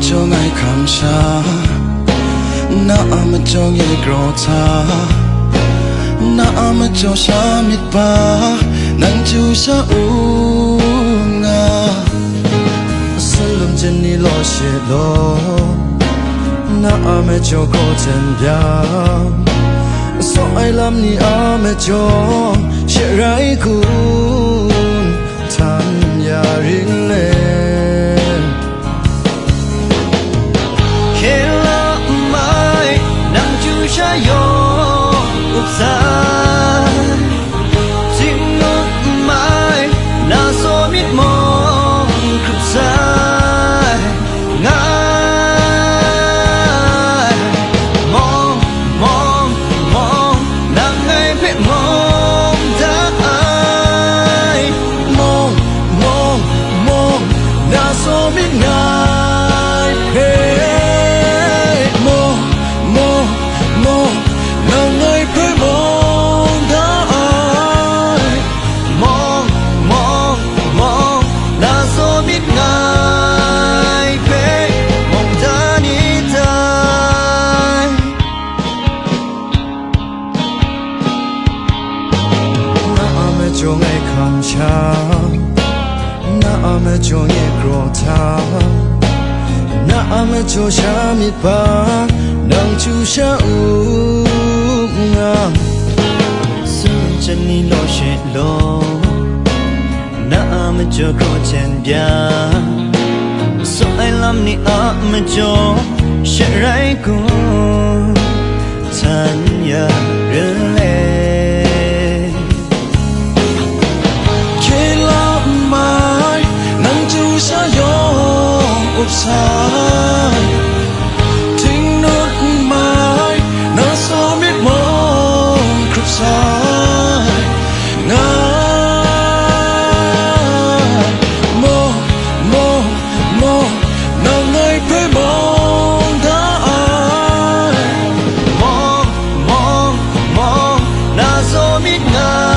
cho ngày khám xa na mà cho nghe gro tha na mà cho sa mít ba nang chu sa u nga salum chân ni lo she lo na mà cho có chân bia so ai làm ni mà cho she rai kun than ya ring le cha yo upsa tim nốt mai na so mít mong khúc sai ngài mong mong mong nàng ngày biết mong đã ai mong mong mong na so mít ngài mong mong mong nàng ngày phải mong đã ai mong mong mong là số biết ngài phải mong đã đi tới na ame cho ngày khám cha na ame cho nghe gro tha na ame cho cha mít ba nang chu sa u nga sun chân ni lo she lo na ma cho ko chen bia so ai lam ni a ma cho she rai ko tan ya re le ke la mai nang chu sa yo up sai Mong mong mong na so biết ngài